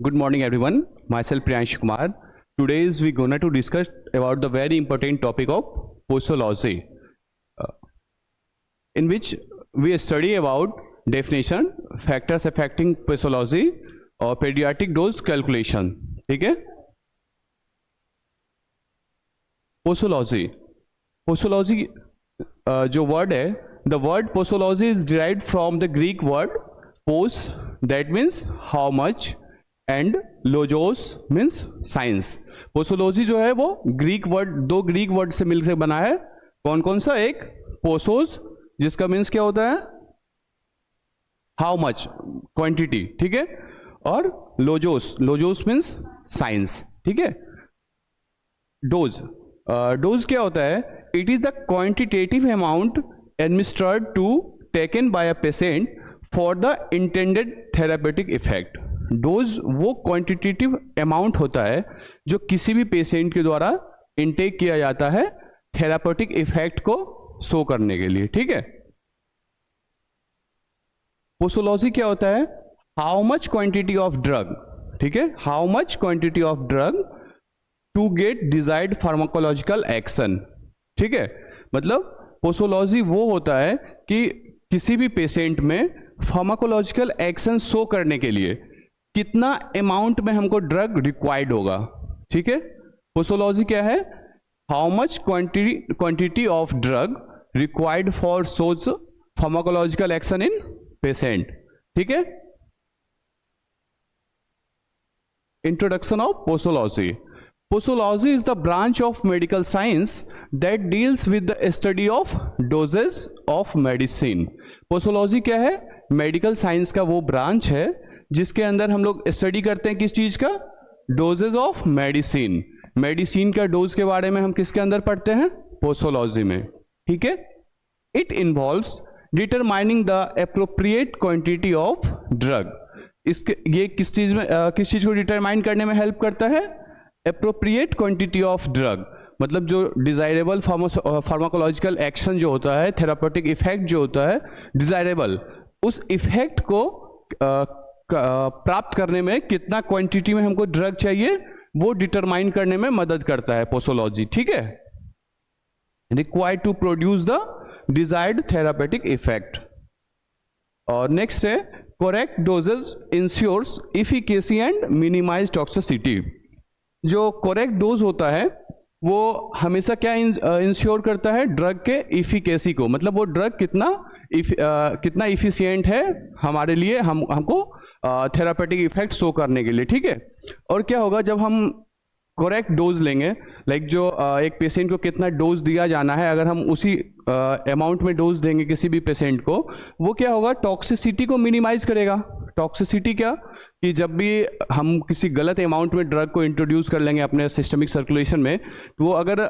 Good morning, everyone. Myself Priyansh Kumar. Today we gonna to discuss about the very important topic of posology, in which we study about definition, factors affecting posology और pediatric dose calculation. ठीक है? Posology जो word है, the word posology is derived from the Greek word pos, that means how much, and logos means science. Posology जो है वो दो Greek word से मिलकर बना है. कौन कौन सा? एक पोसोस जिसका मीन्स क्या होता है? How much, quantity. ठीक है. और लोजोस मीन्स साइंस. ठीक है. डोज क्या होता है? It is the quantitative amount administered to taken by a patient for the intended therapeutic effect. Dose वो क्वांटिटेटिव अमाउंट होता है जो किसी भी पेशेंट के द्वारा इनटेक किया जाता है थेरापेटिक इफेक्ट को शो करने के लिए. ठीक है. पोसोलॉजी क्या होता है? How much quantity of drug. ठीक है. How much quantity of drug to get desired pharmacological action. ठीक है. मतलब पोसोलॉजी वो होता है कि किसी भी पेशेंट में फार्माकोलॉजिकल एक्शन शो करने के लिए कितना अमाउंट में हमको ड्रग रिक्वायर्ड होगा. ठीक है. पोसोलॉजी क्या है? How much quantity of drug required for those pharmacological action in patient. ठीक है. Introduction of posology. Posology is the branch of medical science that deals with the study of doses of medicine. Posology क्या है? Medical science का वो branch है जिसके अंदर हम लोग स्टडी करते हैं किस चीज का? Dosages of medicine. मेडिसिन का डोज के बारे में हम किसके अंदर पढ़ते हैं? पोसोलॉजी में. ठीक है. It involves determining the appropriate quantity of drug. इसके ये किस चीज को डिटरमाइन करने में हेल्प करता है? Appropriate quantity of drug. मतलब जो डिजायरेबल फार्माकोलॉजिकल एक्शन जो होता है, थेरापेटिक इफेक्ट जो होता है डिजायरेबल, उस इफेक्ट को प्राप्त करने में कितना क्वांटिटी में हमको ड्रग चाहिए वो डिटरमाइन करने में मदद करता है पोसोलॉजी. ठीक है. Required to produce the desired therapeutic effect. और नेक्स्ट है correct doses ensures efficacy and minimize toxicity. जो करेक्ट डोज होता है वो हमेशा क्या इंश्योर करता है? ड्रग के इफिकेसी को. मतलब वो ड्रग कितना इफिशियंट है हमारे लिए, हमको थेरापेटिक इफेक्ट शो करने के लिए. ठीक है. और क्या होगा जब हम करेक्ट डोज लेंगे, लाइक जो एक पेशेंट को कितना डोज दिया जाना है, अगर हम उसी अमाउंट में डोज देंगे किसी भी पेशेंट को, वो क्या होगा? टॉक्सिसिटी को मिनिमाइज करेगा. टॉक्सिसिटी क्या? कि जब भी हम किसी गलत अमाउंट में ड्रग को इंट्रोड्यूस कर लेंगे अपने सिस्टमिक सर्कुलेशन में, तो वो अगर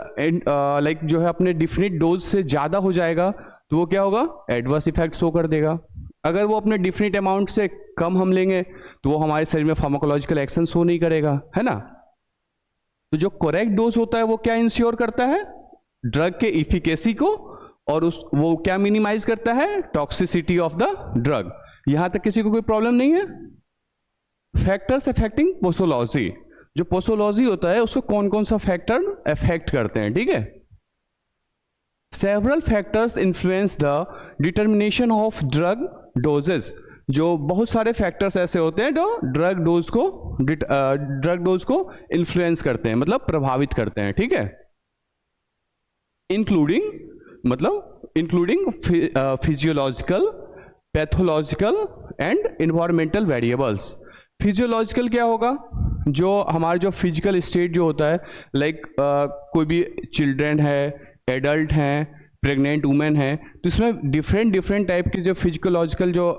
लाइक जो है अपने डिफिनिट डोज से ज़्यादा हो जाएगा तो वो क्या होगा? एडवर्स इफेक्ट शो कर देगा. अगर वो अपने डिफिनिट अमाउंट से कम हम लेंगे तो वो हमारे शरीर में फार्माकोलॉजिकल एक्शन शो नहीं करेगा. है ना. तो जो करेक्ट डोज होता है वो क्या इंश्योर करता है? ड्रग के इफिकेसी को. और वो क्या मिनिमाइज करता है? Toxicity of the drug. यहां तक किसी को कोई प्रॉब्लम नहीं है? Factors affecting posology. जो पोसोलॉजी होता है उसको कौन कौन सा फैक्टर अफेक्ट करते हैं? ठीक है. Several factors influence the determination of drug doses. जो बहुत सारे फैक्टर्स ऐसे होते हैं जो ड्रग डोज को इन्फ्लुएंस करते हैं, मतलब प्रभावित करते हैं. ठीक है. Including physiological, pathological and environmental variables. Physiological क्या होगा? जो हमारा जो फिजिकल स्टेट जो होता है, लाइक कोई भी चिल्ड्रेन है, एडल्ट हैं, प्रेग्नेंट वुमेन है, तो इसमें डिफरेंट टाइप के जो फिजियोलॉजिकल जो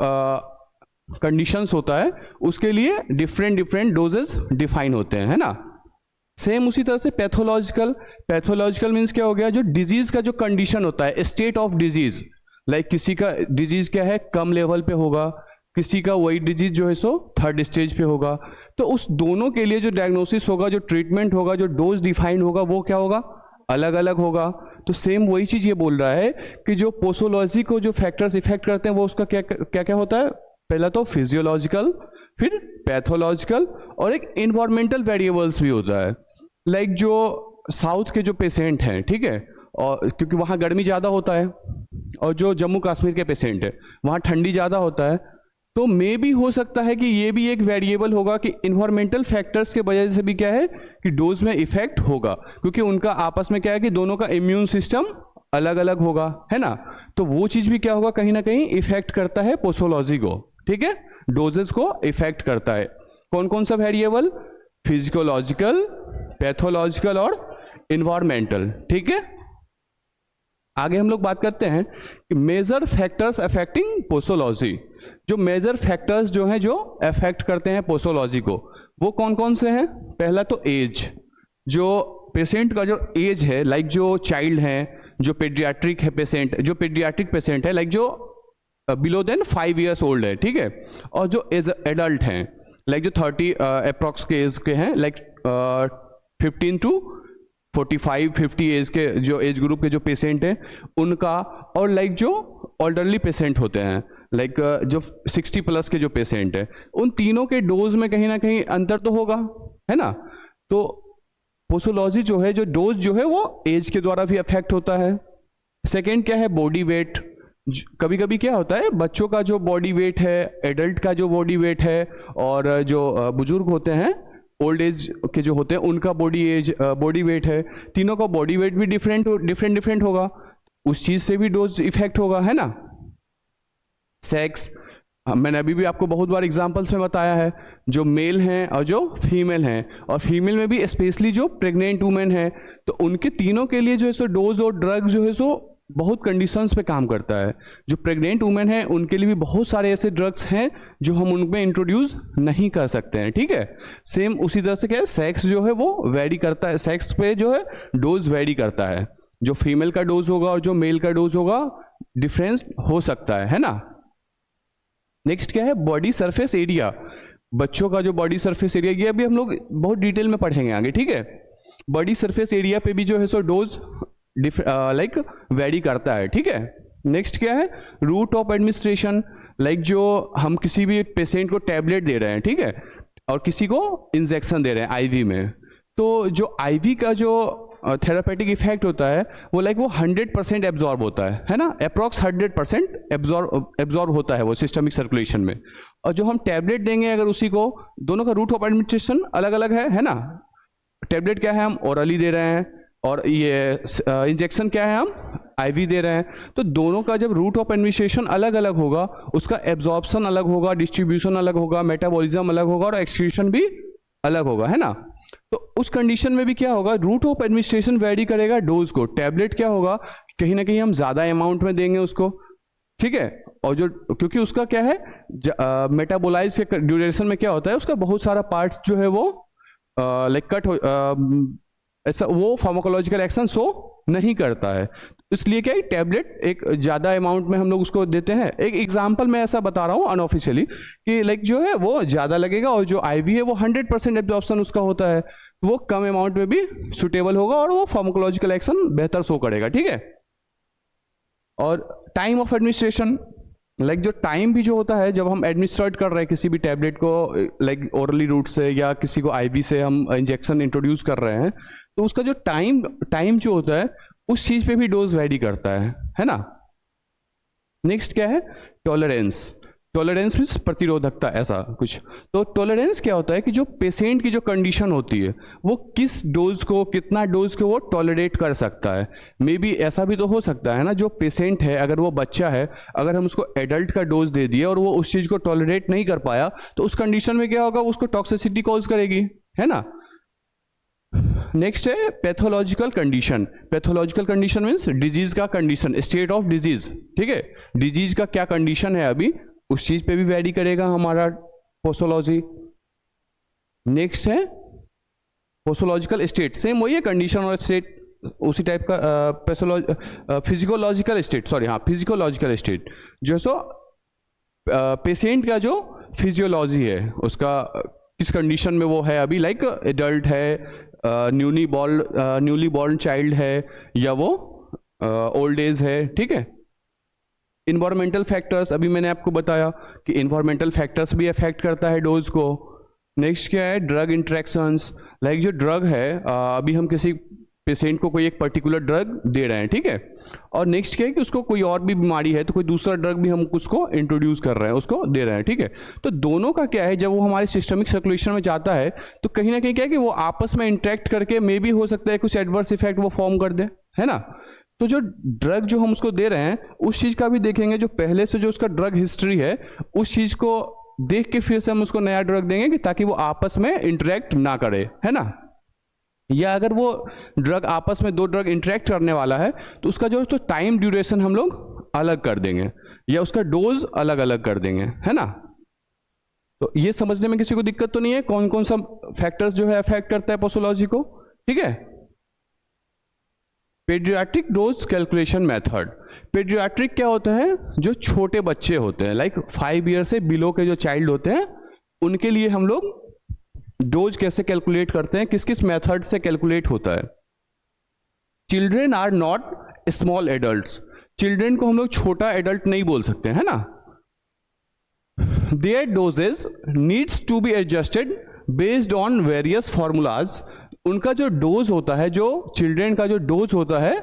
कंडीशंस होता है उसके लिए डिफरेंट डोजेस डिफाइन होते हैं. है ना. सेम उसी तरह से पैथोलॉजिकल मीन्स क्या हो गया? जो डिजीज का जो कंडीशन होता है, स्टेट ऑफ डिजीज, लाइक किसी का डिजीज क्या है? कम लेवल पे होगा, किसी का वही डिजीज जो है सो 3rd स्टेज पे होगा. तो उस दोनों के लिए जो डायग्नोसिस होगा, जो ट्रीटमेंट होगा, जो डोज डिफाइन होगा, वो क्या होगा? अलग अलग होगा. तो सेम वही चीज ये बोल रहा है कि जो पोसोलॉजी को जो फैक्टर्स इफेक्ट करते हैं वो उसका क्या क्या होता है? पहला तो फिजियोलॉजिकल, फिर पैथोलॉजिकल और एक इन्वायरमेंटल वेरिएबल्स भी होता है। लाइक जो साउथ के जो पेशेंट हैं, ठीक है, और क्योंकि वहाँ गर्मी ज़्यादा होता है, और जो जम्मू कश्मीर के पेशेंट है वहाँ ठंडी ज़्यादा होता है, तो मे भी हो सकता है कि ये भी एक वेरिएबल होगा कि इन्वायरमेंटल फैक्टर्स के वजह से भी क्या है कि डोज में इफेक्ट होगा, क्योंकि उनका आपस में क्या है कि दोनों का इम्यून सिस्टम अलग अलग होगा, है ना। तो वो चीज़ भी क्या होगा, कहीं ना कहीं इफेक्ट करता है पोसोलॉजी को, ठीक है, डोजेस को इफेक्ट करता है। कौन कौन सा वेरिएबल? फिजिकोलॉजिकल, पैथोलॉजिकल और इन्वायरमेंटल, ठीक है। आगे हम लोग बात करते हैं कि मेजर फैक्टर्स अफेक्टिंग पोसोलॉजी। जो मेजर फैक्टर्स जो हैं जो अफेक्ट करते हैं पोसोलॉजी को, वो कौन कौन से हैं? पहला तो एज, जो पेशेंट का जो एज है, लाइक जो चाइल्ड हैं, जो पेडियाट्रिक है पेशेंट, जो पेडियाट्रिक पेशेंट है, लाइक जो बिलो देन 5 years ओल्ड है, ठीक है, और जो एज एडल्ट हैं, लाइक जो 30 अप्रॉक्स के एज के हैं, लाइक 15 to 45-50 एज के जो एज ग्रुप के जो पेशेंट हैं उनका, और लाइक जो ऑल्डरली पेशेंट होते हैं, लाइक जो 60+ के जो पेशेंट हैं, उन तीनों के डोज में कहीं ना कहीं अंतर तो होगा, है ना। तो पोसोलॉजी जो है, जो डोज जो है वो एज के द्वारा भी अफेक्ट होता है। सेकेंड क्या है? Body weight. कभी कभी क्या होता है, बच्चों का जो बॉडी वेट है, एडल्ट का जो बॉडी वेट है, और जो बुजुर्ग होते हैं, ओल्ड एज के जो होते हैं, उनका बॉडी वेट है, तीनों का बॉडी वेट भी डिफरेंट होगा, उस चीज से भी डोज इफेक्ट होगा, है ना। सेक्स, मैंने अभी भी आपको बहुत बार एग्जांपल्स में बताया है, जो मेल हैं और जो फीमेल हैं, और फीमेल में भी स्पेशली जो प्रेग्नेंट वुमेन है, तो उनके तीनों के लिए जो है सो डोज और ड्रग जो है सो बहुत कंडीशंस पे काम करता है। जो प्रेग्नेंट वुमेन है उनके लिए भी बहुत सारे ऐसे ड्रग्स हैं जो हम उनमें इंट्रोड्यूस नहीं कर सकते हैं, ठीक है। सेम उसी तरह से क्या है, सेक्स जो है वो वेरी करता है, सेक्स पे जो है डोज वेरी करता है, जो फीमेल का डोज होगा और जो मेल का डोज होगा डिफरेंस हो सकता है ना। नेक्स्ट क्या है? Body surface area. बच्चों का जो बॉडी सरफेस एरिया, ये अभी हम लोग बहुत डिटेल में पढ़ेंगे आगे, ठीक है। बॉडी सरफेस एरिया पे भी जो है सो डोज लाइक वेरी करता है, ठीक है। नेक्स्ट क्या है? Root of administration. लाइक जो हम किसी भी पेशेंट को टैबलेट दे रहे हैं, ठीक है, और किसी को इंजेक्शन दे रहे हैं आईवी में, तो जो आईवी का जो थेरापेटिक इफेक्ट होता है वो लाइक वो 100% एब्जॉर्ब होता है ना, अप्रॉक्स 100% एब्जॉर्ब होता है वो सिस्टमिक सर्कुलेशन में। और जो हम टैबलेट देंगे अगर उसी को, दोनों का रूट ऑफ एडमिनिस्ट्रेशन अलग अलग है ना। टैबलेट क्या है, हम ओरली दे रहे हैं, और ये इंजेक्शन क्या है, हम आईवी दे रहे हैं। तो दोनों का जब रूट ऑफ एडमिनिस्ट्रेशन अलग अलग होगा, उसका एब्जॉर्प्शन अलग होगा, डिस्ट्रीब्यूशन अलग होगा, मेटाबॉलिज्म अलग होगा, और एक्सक्रीशन भी अलग होगा, है ना। तो उस कंडीशन में भी क्या होगा, रूट ऑफ एडमिनिस्ट्रेशन वेरी करेगा डोज को। टैबलेट क्या होगा, कहीं ना कहीं हम ज्यादा अमाउंट में देंगे उसको, ठीक है, और जो क्योंकि उसका क्या है मेटाबोलाइज के ड्यूरेशन में क्या होता है, उसका बहुत सारा पार्ट जो है वो लाइक कट हो, ऐसा वो फार्माकोलॉजिकल एक्शन शो नहीं करता है। इसलिए क्या है, टैबलेट एक ज़्यादा अमाउंट में हम लोग उसको देते हैं। एक एग्जांपल मैं ऐसा बता रहा हूँ अनऑफिशियली कि लाइक जो है वो ज़्यादा लगेगा, और जो आईवी है वो 100% एब्जॉर्प्शन उसका होता है, वो कम अमाउंट में भी सुटेबल होगा और वो फार्माकोलॉजिकल एक्शन बेहतर शो करेगा, ठीक है। और टाइम ऑफ एडमिनिस्ट्रेशन, लाइक जो टाइम भी जो होता है जब हम एडमिनिस्ट्रेट कर रहे हैं किसी भी टैबलेट को, लाइक ओरली रूट से या किसी को आईवी से हम इंजेक्शन इंट्रोड्यूस कर रहे हैं, तो उसका जो टाइम जो होता है उस चीज पे भी डोज वेरी करता है ना। नेक्स्ट क्या है? टॉलरेंस। टॉलरेंस मीन्स प्रतिरोधकता, ऐसा कुछ। तो टॉलरेंस क्या होता है कि जो पेशेंट की जो कंडीशन होती है वो किस डोज को, कितना डोज को वो टॉलरेट कर सकता है। मे बी ऐसा भी तो हो सकता है ना, जो पेशेंट है अगर वो बच्चा है, अगर हम उसको एडल्ट का डोज दे दिए और वो उस चीज को टॉलरेट नहीं कर पाया, तो उस कंडीशन में क्या होगा, उसको टॉक्सिसिटी कॉज करेगी, है ना। नेक्स्ट है pathological condition. Pathological condition means disease का कंडीशन, स्टेट ऑफ डिजीज, ठीक है। डिजीज का क्या कंडीशन है अभी, उस चीज पे भी वेरी करेगा हमारा पोसोलॉजी। नेक्स्ट है पोसोलॉजिकल स्टेट, सेम वही है, कंडीशन और स्टेट उसी टाइप का। फिजिकोलॉजिकल स्टेट, सॉरी हाँ, फिजिकोलॉजिकल स्टेट जो सो पेशेंट का जो फिजियोलॉजी है उसका किस कंडीशन में वो है अभी, लाइक एडल्ट है, न्यूली बॉर्न चाइल्ड है, या वो ओल्ड एज है, ठीक है। इन्वायरमेंटल फैक्टर्स, अभी मैंने आपको बताया कि इन्वायरमेंटल फैक्टर्स भी अफेक्ट करता है डोज को। नेक्स्ट क्या है, ड्रग इंट्रैक्शंस, लाइक जो ड्रग है, अभी हम किसी पेशेंट को कोई एक पर्टिकुलर ड्रग दे रहे हैं, ठीक है, और नेक्स्ट क्या है कि उसको कोई और भी बीमारी है तो कोई दूसरा ड्रग भी हम उसको इंट्रोड्यूस कर रहे हैं, उसको दे रहे हैं, ठीक है। तो दोनों का क्या है, जब वो हमारे सिस्टमिक सर्कुलेशन में जाता है तो कहीं ना कहीं क्या है कि वो आपस में इंटरेक्ट करके मे भी हो सकता है कुछ एडवर्स इफेक्ट वो फॉर्म कर दे, है ना। तो जो ड्रग जो हम उसको दे रहे हैं उस चीज का भी देखेंगे, जो पहले से जो उसका ड्रग हिस्ट्री है उस चीज को देख के फिर से हम उसको नया ड्रग देंगे कि ताकि वो आपस में इंटरेक्ट ना करे, है ना। या अगर वो ड्रग आपस में दो ड्रग इंटरेक्ट करने वाला है तो उसका जो टाइम ड्यूरेशन हम लोग अलग कर देंगे या उसका डोज अलग अलग कर देंगे, है ना। तो ये समझने में किसी को दिक्कत तो नहीं है कौन कौन सा फैक्टर्स जो है अफेक्ट करता है पोसोलॉजी को, ठीक है। Paediatric dose calculation method, paediatric क्या होता है, जो छोटे बच्चे होते हैं लाइक 5 ईयर से बिलो के जो चाइल्ड होते हैं उनके लिए हम लोग डोज कैसे कैलकुलेट करते हैं, किस किस मेथड से कैलकुलेट होता है। Children are not small adults, children को हम लोग छोटा एडल्ट नहीं बोल सकते, है ना। Their dosages needs to be adjusted based on various formulas, उनका जो डोज होता है, जो चिल्ड्रेन का जो डोज होता है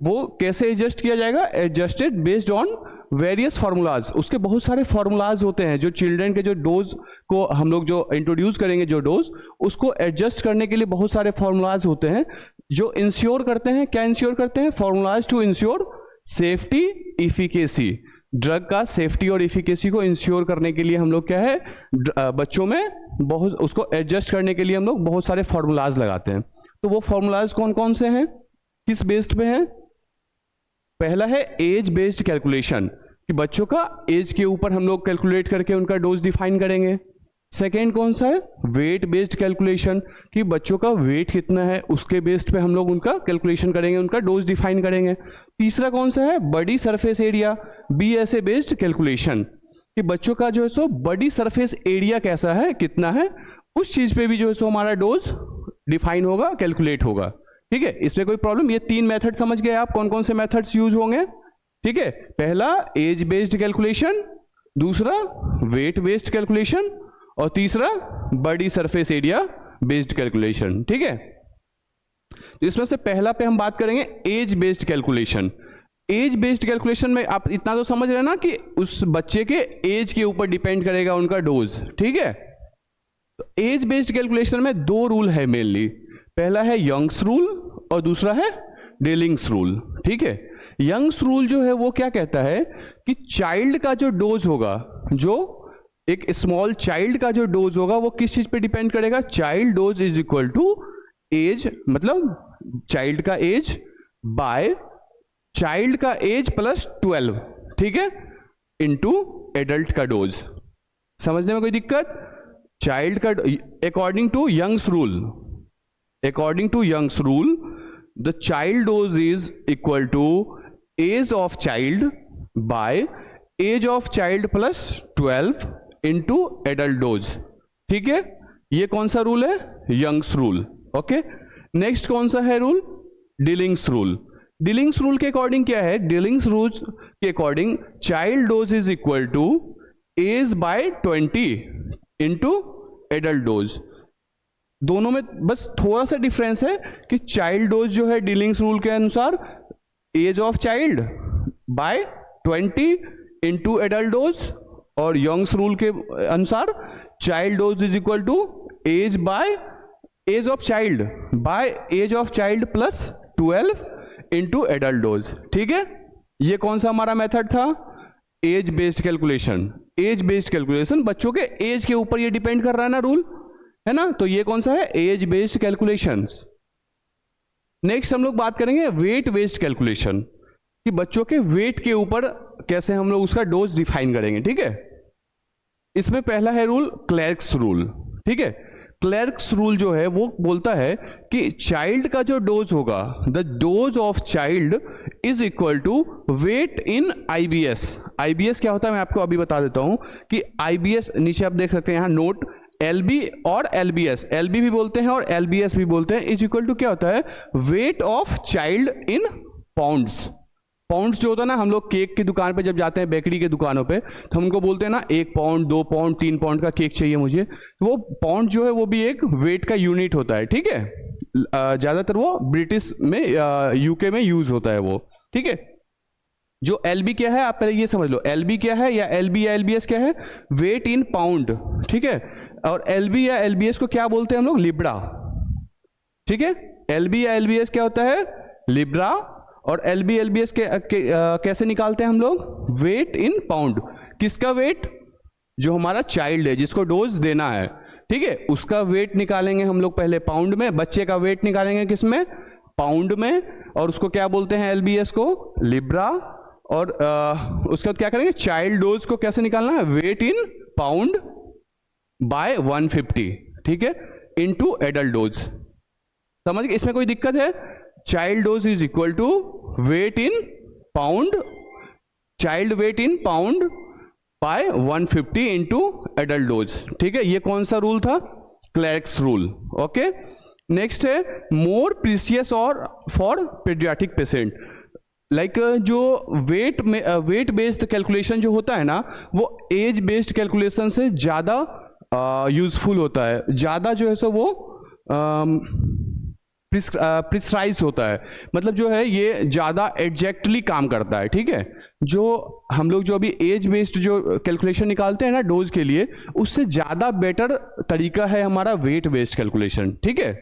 वो कैसे एडजस्ट किया जाएगा, adjusted based on various formulas, उसके बहुत सारे फार्मूलाज होते हैं। जो चिल्ड्रेन के जो डोज को हम लोग जो इंट्रोड्यूस करेंगे जो डोज, उसको एडजस्ट करने के लिए बहुत सारे फार्मूलाज होते हैं जो इंश्योर करते हैं, क्या इंश्योर करते हैं, formulas to ensure safety efficacy, drug का सेफ्टी और इफिकेसी को इंश्योर करने के लिए हम लोग क्या है बच्चों में बहुत उसको एडजस्ट करने के लिए हम लोग बहुत सारे फार्मूलाज लगाते हैं। तो वो फार्मूलाज कौन कौन से हैं, किस बेस्ड पे हैं। पहला है एज बेस्ड कैलकुलेशन, कि बच्चों का एज के ऊपर हम लोग कैलकुलेट करके उनका डोज डिफाइन करेंगे। सेकेंड कौन सा है, वेट बेस्ड कैलकुलेशन, कि बच्चों का वेट कितना है उसके बेस्ड पे हम लोग उनका कैलकुलेशन करेंगे, उनका डोज डिफाइन करेंगे। तीसरा कौन सा है, body surface area BSA based calculation, कि बच्चों का जो है सो बॉडी सरफेस एरिया कैसा है, कितना है, उस चीज पे भी जो है सो हमारा डोज डिफाइन होगा, कैलकुलेट होगा, ठीक है। इसमें कोई प्रॉब्लम, ये 3 मेथड समझ गए आप कौन कौन से मेथड्स यूज होंगे, ठीक है। पहला एज बेस्ड कैलकुलेशन, दूसरा वेट बेस्ड कैलकुलेशन और तीसरा body surface area based calculation, ठीक है। तो इसमें से पहला पे हम बात करेंगे age based calculation. Age based calculation में आप इतना तो समझ रहे हैं ना कि उस बच्चे के एज के ऊपर डिपेंड करेगा उनका डोज, ठीक है। तो एज बेस्ड कैलकुलेशन में 2 रूल है मेनली, पहला है यंग्स रूल और दूसरा है डेलिंग्स रूल, ठीक है। यंग्स रूल जो है वो क्या कहता है कि चाइल्ड का जो डोज होगा, जो एक स्मॉल चाइल्ड का जो डोज होगा वो किस चीज पे डिपेंड करेगा, child dose is equal to age, मतलब चाइल्ड का एज बाय चाइल्ड का एज प्लस 12, ठीक है, इनटू एडल्ट का डोज। समझने में कोई दिक्कत, चाइल्ड का according to Young's rule, according to Young's rule, the child dose is equal to age of child by age of child plus 12 into adult dose, ठीक है। ये कौन सा रूल है, यंग्स रूल, ओके। नेक्स्ट कौन सा है rule, Dilling's rule. Dilling's rule के अकॉर्डिंग क्या है, डिलिंग्स रूल के according child dose is equal to age by 20 into adult dose. दोनों में बस थोड़ा सा डिफरेंस है कि चाइल्ड डोज जो है डीलिंग्स रूल के अनुसार age of child by 20 into adult dose, और यंग्स रूल के अनुसार child dose is equal to age by age of child by age of child plus 12 into adult dose, ठीक है। ये कौन सा हमारा मेथड था, age based calculation. Age based calculation, बच्चों के एज के ऊपर ये डिपेंड कर रहा है ना रूल, है ना। तो ये कौन सा है, एज बेस्ड कैलकुलेशंस। नेक्स्ट हम लोग बात करेंगे वेट बेस्ड कैलकुलेशन, कि बच्चों के वेट के ऊपर कैसे हम लोग उसका डोज डिफाइन करेंगे, ठीक है। इसमें पहला है रूल क्लर्क्स रूल, ठीक है। क्लर्क्स रूल जो है वो बोलता है कि चाइल्ड का जो डोज होगा, the dose of child is equal to weight in IBS। IBS क्या होता है मैं आपको अभी बता देता हूं कि IBS नीचे आप देख सकते हैं, यहां नोट LB और LBS, LB भी बोलते हैं और LBS भी बोलते हैं, इज इक्वल टू क्या होता है, weight of child in pounds. Pounds जो होता है ना, हम लोग केक की दुकान पे जब जाते हैं, बेकरी के दुकानों पे, तो हम उनको बोलते हैं ना 1 पाउंड 2 पाउंड 3 पाउंड का केक चाहिए मुझे, तो वो पाउंड जो है वो भी एक वेट का यूनिट होता है, ठीक है। ज़्यादातर वो ब्रिटिश में यूके में यूज होता है वो, ठीक है। जो एलबी क्या है, आप पहले ये समझ लो, एलबी क्या है या एलबी या एलबीएस क्या है, वेट इन पाउंड, ठीक है। और एलबी या एलबीएस को क्या बोलते हैं हम लोग, लिब्रा, ठीक है। एलबी या एलबीएस क्या होता है, लिब्रा। और एलबी एलबीएस कैसे निकालते हैं हम लोग, वेट इन पाउंड। किसका वेट, जो हमारा चाइल्ड है जिसको डोज देना है, ठीक है, उसका वेट निकालेंगे हम लोग पहले पाउंड में, बच्चे का वेट निकालेंगे किसमें, पाउंड में, और उसको क्या बोलते हैं, एलबीएस को लिब्रा। और उसके बाद क्या करेंगे, चाइल्ड डोज को कैसे निकालना है, वेट इन पाउंड बाय 150, ठीक है, इनटू एडल्ट डोज। समझ गए, इसमें कोई दिक्कत है, child dose is equal to weight in pound, child weight in pound by 150 into adult dose, ठीक है। ये कौन सा रूल था, क्लैर्क्स रूल, ओके। नेक्स्ट है मोर प्रीसियस और फॉर पीडियाट्रिक पेशेंट, लाइक जो वेट में वेट बेस्ड कैलकुलेशन जो होता है ना, वो एज बेस्ड कैलकुलेशन से ज़्यादा यूजफुल होता है, ज़्यादा जो है सो वो प्रिसाइज होता है, मतलब जो है ये ज़्यादा एग्जैक्टली काम करता है, ठीक है। जो हम लोग जो अभी एज बेस्ड जो कैलकुलेशन निकालते हैं ना डोज के लिए, उससे ज़्यादा बेटर तरीका है हमारा वेट बेस्ड कैलकुलेशन, ठीक है।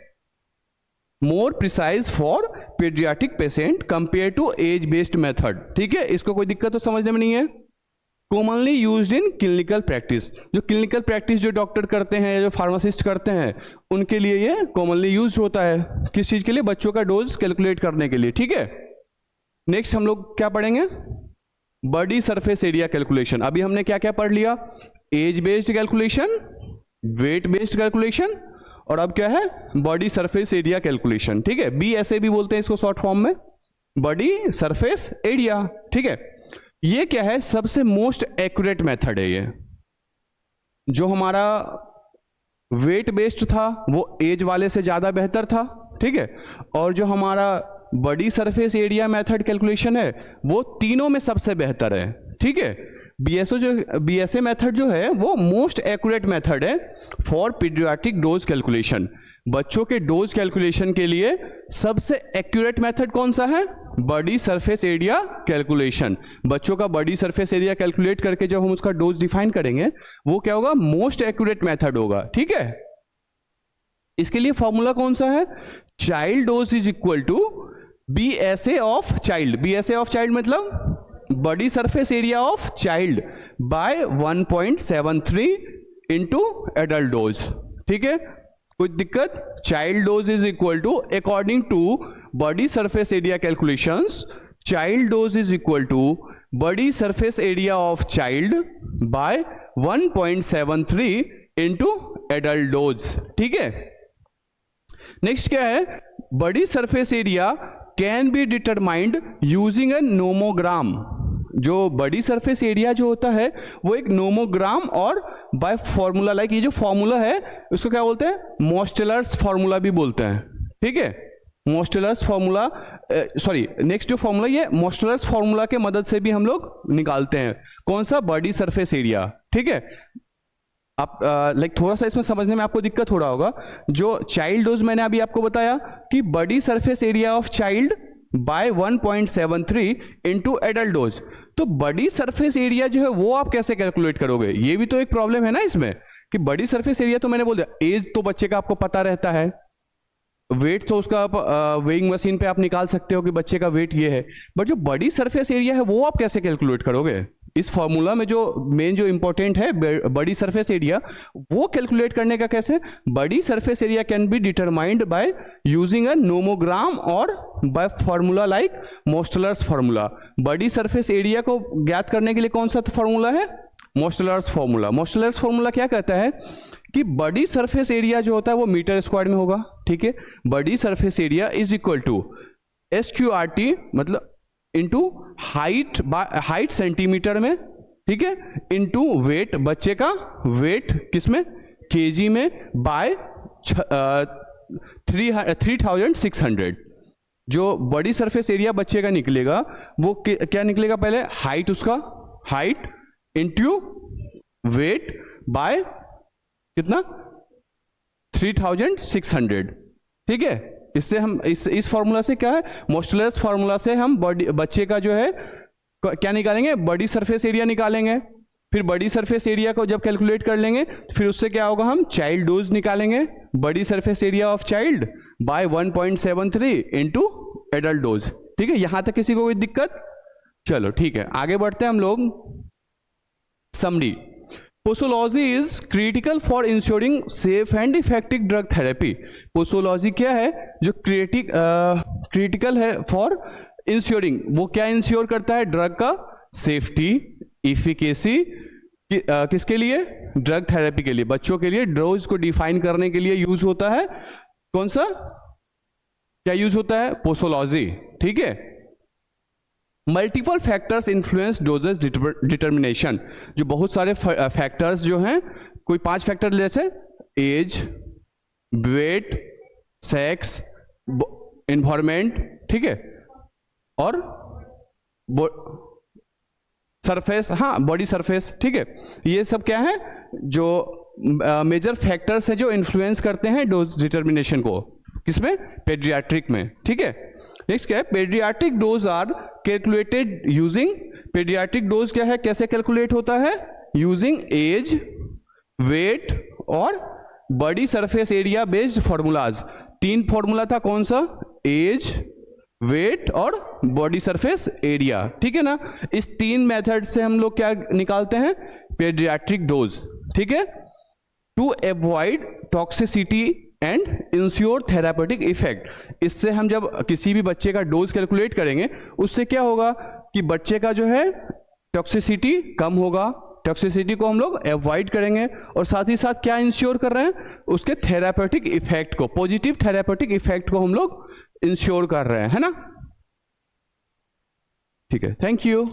More precise for paediatric patient compare to age based method, ठीक है। इसको कोई दिक्कत तो समझने में नहीं है। Commonly used in clinical practice, जो क्लिनिकल प्रैक्टिस जो डॉक्टर करते हैं, जो फार्मासिस्ट करते हैं, उनके लिए ये कॉमनली यूज होता है, किस चीज के लिए, बच्चों का डोज कैलकुलेट करने के लिए, ठीक है। नेक्स्ट हम लोग क्या पढ़ेंगे, बॉडी सरफेस एरिया कैलकुलेशन। अभी हमने क्या क्या पढ़ लिया, age based calculation, weight based calculation, और अब क्या है, बॉडी सरफेस एरिया कैलकुलेशन, ठीक है। BSA भी बोलते हैं इसको शॉर्ट फॉर्म में, बॉडी सरफेस एरिया, ठीक है। ये क्या है, सबसे मोस्ट एक्यूरेट मेथड है ये। जो हमारा वेट बेस्ड था वो एज वाले से ज्यादा बेहतर था, ठीक है। और जो हमारा body surface area method calculation है वो तीनों में सबसे बेहतर है, ठीक है। BSA मेथड जो है वो मोस्ट एक्यूरेट मेथड है फॉर पीडियाट्रिक डोज कैलकुलेशन। बच्चों के डोज कैलकुलेशन के लिए सबसे एक्यूरेट मेथड कौन सा है, बॉडी सरफेस एरिया कैलकुलेशन। बच्चों का बॉडी सरफेस एरिया कैलकुलेट करके जब हम उसका डोज डिफाइन करेंगे, वो क्या होगा, मोस्ट एक्यूरेट मेथड होगा, ठीक है। इसके लिए फॉर्मूला कौन सा है, child dose is equal to BSA of child. BSA of child मतलब body surface area of child by 1.73 into adult dose, ठीक है। कोई दिक्कत, child dose is equal to, according to body surface area calculations, child dose is equal to body surface area of child by 1.73 into adult dose, ठीक है। Next क्या है, body surface area can be determined using a nomogram. जो body surface area जो होता है वो एक नोमोग्राम और बाय फॉर्मूला, लाइक ये जो फॉर्मूला है उसको क्या बोलते हैं, मोस्टेलर्स फॉर्मूला भी बोलते हैं, ठीक है। मोस्टेलर्स फॉर्मूला, सॉरी, नेक्स्ट जो फॉर्मूला ये मोस्टेलर्स फॉर्मूला के मदद से भी हम लोग निकालते हैं, कौन सा, बॉडी सरफेस एरिया, ठीक है। आप लाइक थोड़ा सा इसमें समझने में आपको दिक्कत हो रहा होगा। जो चाइल्ड डोज मैंने अभी आपको बताया कि body surface area of child by 1.73 into adult dose, तो बॉडी सरफेस एरिया जो है वो आप कैसे कैलकुलेट करोगे, ये भी तो एक प्रॉब्लम है ना इसमें, कि बॉडी सरफेस एरिया तो मैंने बोल दिया, एज तो बच्चे का आपको पता रहता है, वेट तो उसका आप वेइंग मशीन पे आप निकाल सकते हो कि बच्चे का वेट ये है, बट जो बॉडी सरफेस एरिया है वो आप कैसे कैलकुलेट करोगे। इस फॉर्मूला में जो मेन जो इंपॉर्टेंट है बॉडी सरफेस एरिया, वो कैलकुलेट करने का कैसे, body surface area can be determined by using a nomogram और by formula like Mosteller's formula. Body surface area को ज्ञात करने के लिए कौन सा फॉर्मूला है, मोस्टेलर्स फॉर्मूला। मोस्टेलर्स फॉर्मूला क्या कहता है कि बॉडी सरफेस एरिया जो होता है वो मीटर स्क्वायर में होगा, ठीक है। Body surface area is equal to SQRT मतलब इंटू हाइट सेंटीमीटर में, ठीक है, इंटू वेट, बच्चे का वेट किसमें, केजी में, बाय 3600, जो बॉडी सरफेस एरिया बच्चे का निकलेगा वो क्या निकलेगा, पहले हाइट, उसका हाइट इंटू वेट बाय कितना 3600, ठीक है। इससे हम इस फॉर्मूला से क्या है, मोस्टुलस फॉर्मूला से हम बॉडी बच्चे का जो है क्या निकालेंगे, बॉडी सरफेस एरिया निकालेंगे। फिर बॉडी सरफेस एरिया को जब कैलकुलेट कर लेंगे फिर उससे क्या होगा, हम चाइल्ड डोज निकालेंगे, body surface area of child by 1.73 into adult dose, ठीक है। यहां तक किसी को कोई दिक्कत? चलो ठीक है, आगे बढ़ते हैं हम लोग। Summary, posology is critical for ensuring safe and effective drug therapy. Posology क्या है, जो क्रिटिकल है फॉर इंश्योरिंग, वो क्या इंश्योर करता है, ड्रग का सेफ्टी, इफिकेसी, किसके लिए, ड्रग थेरेपी के लिए, बच्चों के लिए डोज को डिफाइन करने के लिए यूज होता है। कौन सा, क्या यूज होता है, पोसोलॉजी, ठीक है। Multiple factors influence doses determination, जो बहुत सारे फैक्टर्स जो हैं, कोई 5 फैक्टर जैसे एज, वेट, सेक्स, एनवायरमेंट, ठीक है, और सरफेस, हाँ बॉडी सरफेस, ठीक है। ये सब क्या है, जो मेजर फैक्टर्स है जो इन्फ्लुएंस करते हैं डोज डिटर्मिनेशन को, किसमें, पेडियाट्रिक में, ठीक है। नेक्स्ट क्या है, paediatric dose are calculated using, paediatric dose क्या है, कैसे कैलकुलेट होता है, यूजिंग एज, वेट और body surface area based formulas. 3 formula था, कौन सा, एज, वेट और बॉडी सरफेस एरिया, ठीक है ना। इस 3 मेथड से हम लोग क्या निकालते हैं, पेडियाट्रिक डोज, ठीक है। To avoid toxicity and ensure therapeutic effect, इससे हम जब किसी भी बच्चे का डोज कैलकुलेट करेंगे उससे क्या होगा कि बच्चे का जो है टॉक्सिसिटी कम होगा, टॉक्सिसिटी को हम लोग अवॉइड करेंगे, और साथ ही साथ क्या इंश्योर कर रहे हैं, उसके थेरापेटिक इफेक्ट को, पॉजिटिव थेरापेटिक इफेक्ट को हम लोग इंश्योर कर रहे हैं, है ना। ठीक है, थैंक यू।